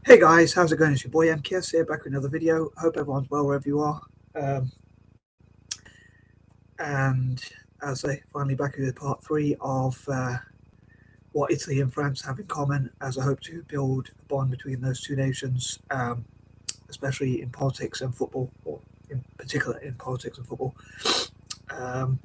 Hey guys, how's it going? It's your boy M.K.S here, back with another video. Hope everyone's well wherever you are. Um, and as I say, finally back with part 3 of what Italy and France have in common, as I hope to build a bond between those two nations, especially in politics and football, or in particular in politics and football. Um,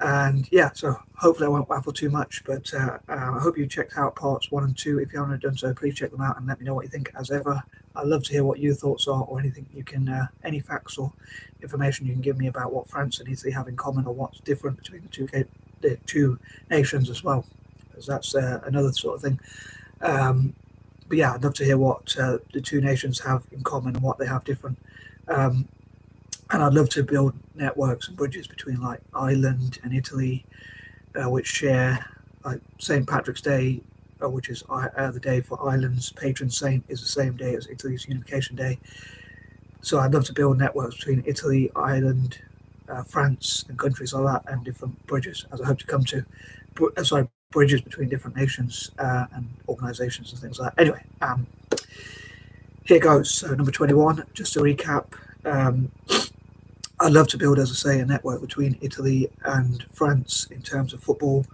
And yeah, so hopefully I won't waffle too much, but I hope you checked out parts 1 and 2. If you haven't done so, please check them out and let me know what you think. As ever, I'd love to hear what your thoughts are, or anything you can, any facts or information you can give me about what France and Italy have in common, or what's different between the two nations as well, because that's another sort of thing. But yeah, I'd love to hear what the two nations have in common and what they have different. Um, and I'd love to build networks and bridges between like Ireland and Italy, which share like St. Patrick's Day, which is the day for Ireland's patron saint, is the same day as Italy's Unification Day. So I'd love to build networks between Italy, Ireland, France, and countries like that, and different bridges, as I hope to come to. Bridges between different nations and organisations and things like that. Anyway, here goes. So number 21, just to recap. I'd love to build, as I say, a network between Italy and France in terms of football,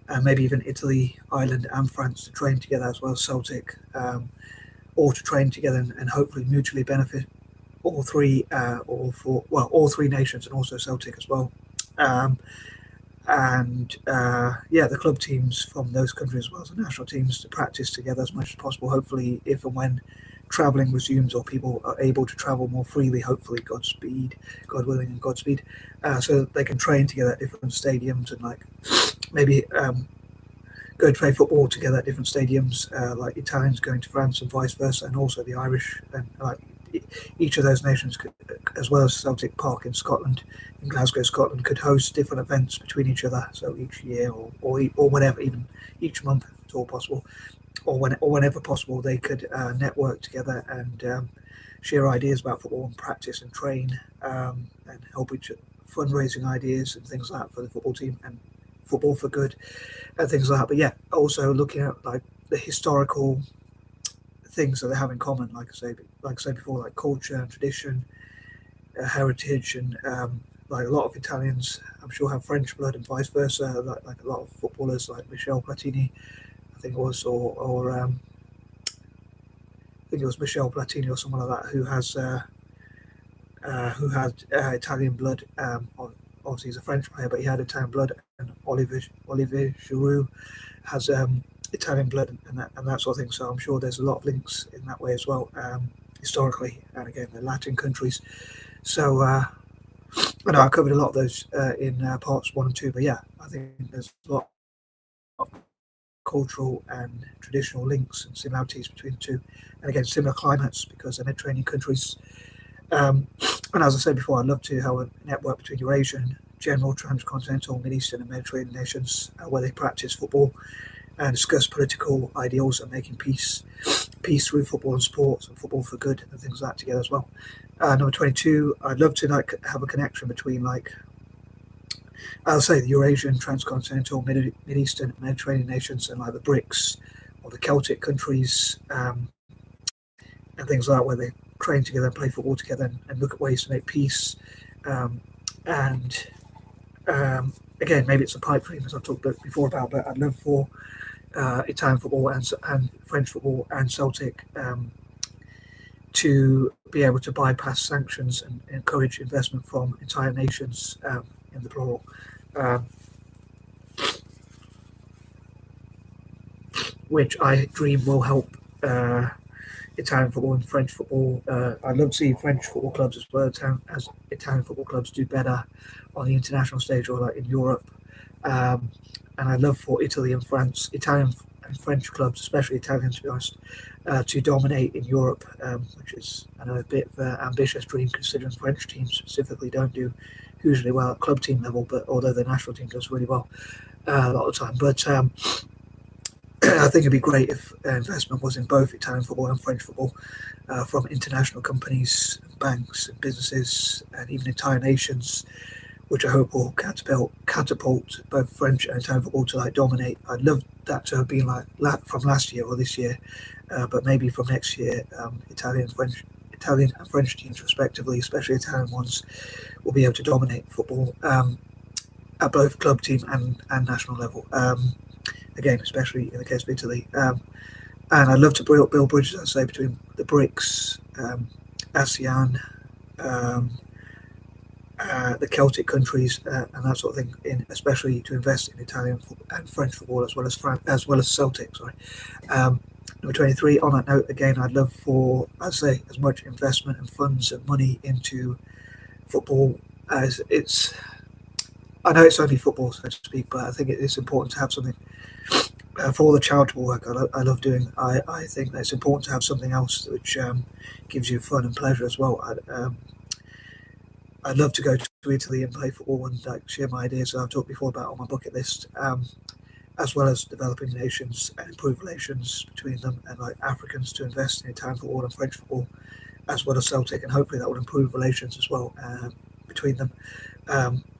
and maybe even Italy, Ireland, and France to train together, as well as Celtic, or to train together and hopefully mutually benefit all three, all three nations, and also Celtic as well. Um, and yeah, the club teams from those countries as well as the national teams to practice together as much as possible. Hopefully, if and when traveling resumes or people are able to travel more freely, hopefully, Godspeed, God willing, and Godspeed, so that they can train together at different stadiums and like maybe go to play football together at different stadiums, like Italians going to France and vice versa, and also the Irish, and like each of those nations could, as well as Celtic Park in Scotland, in Glasgow, Scotland, could host different events between each other. So each year, or whatever, even each month, if at all possible, or whenever possible, they could network together and share ideas about football and practice and train, and help each other, fundraising ideas and things like that for the football team and football for good and things like that. But yeah, also looking at like the historical things that they have in common, like I say before, like culture and tradition, heritage, and like a lot of Italians, I'm sure, have French blood and vice versa. Like a lot of footballers, like Michel Platini, I think it was, or I think it was Michel Platini or someone like that, who had Italian blood. Obviously, he's a French player, but he had Italian blood, and Olivier Giroud has Italian blood and that sort of thing. So I'm sure there's a lot of links in that way as well, historically, and again the Latin countries. So I know I covered a lot of those in parts 1 and 2, but yeah, I think there's a lot of cultural and traditional links and similarities between the two, and again similar climates because they're Mediterranean countries. And as I said before, I'd love to have a network between Eurasian, general, transcontinental, Middle Eastern, and Mediterranean nations where they practice football and discuss political ideals and making peace through football and sports and football for good and things like that together as well. Number 22, I'd love to like have a connection between like I'll say the Eurasian, transcontinental, Middle Eastern, Mediterranean nations and like the B.R.I.C.S or the Celtic countries, and things like that, where they train together and play football together and look at ways to make peace. And again, maybe it's a pipe dream, as I've talked before about, but I'd love for Italian football and French football and Celtic to be able to bypass sanctions and encourage investment from entire nations, in the plural, um, which I dream will help Italian football and French football. I'd love to see French football clubs as well as Italian football clubs do better on the international stage or like in Europe. And I'd love for Italian and French clubs, especially Italian to be honest, to dominate in Europe, which is, I know, a bit of an ambitious dream considering French teams specifically don't do hugely well at club team level, but although the national team does really well a lot of the time. But I think it'd be great if investment was in both Italian football and French football from international companies, banks, and businesses, and even entire nations, which I hope will catapult both French and Italian football to like dominate. I'd love that to have been like from last year or this year, but maybe from next year, Italian and French teams respectively, especially Italian ones, will be able to dominate football at both club team and national level. Again, especially in the case of Italy. And I'd love to build bridges, I say, between the BRICS, ASEAN, the Celtic countries, and that sort of thing. Especially to invest in Italian and French football as well as Celtic. Sorry. Number 23. On that note, again, I'd love for, I'd say, as much investment and funds and money into football as it's. I know it's only football, so to speak, but I think it is important to have something for all the charitable work I love doing. I think that it's important to have something else which gives you fun and pleasure as well. I'd love to go to Italy and play football and like share my ideas that I've talked before about on my bucket list, as well as developing nations and improve relations between them, and like Africans to invest in Italian football and French football, as well as Celtic, and hopefully that will improve relations as well between them.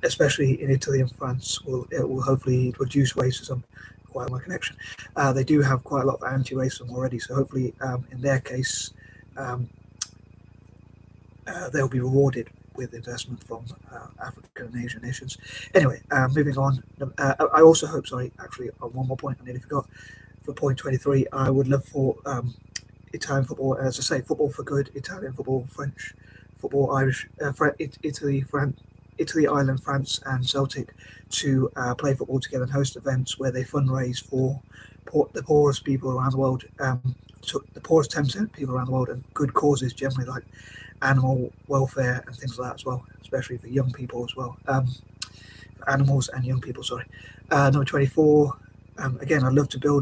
Especially in Italy and France, it will hopefully reduce racism. Quite my connection. They do have quite a lot of anti-racism already, so hopefully, in their case, they'll be rewarded with investment from African and Asian nations. Anyway, moving on. I also hope. Sorry, actually, on one more point, I nearly forgot. For point 23, I would love for Italian football, as I say, football for good, Italian football, French football, Irish, Italy, Ireland, France, and Celtic to play football together and host events where they fundraise for the poorest people around the world, the poorest 10% of people around the world, and good causes generally like animal welfare and things like that as well, especially for young people as well. Animals and young people, sorry. Number 24, again, I'd love to build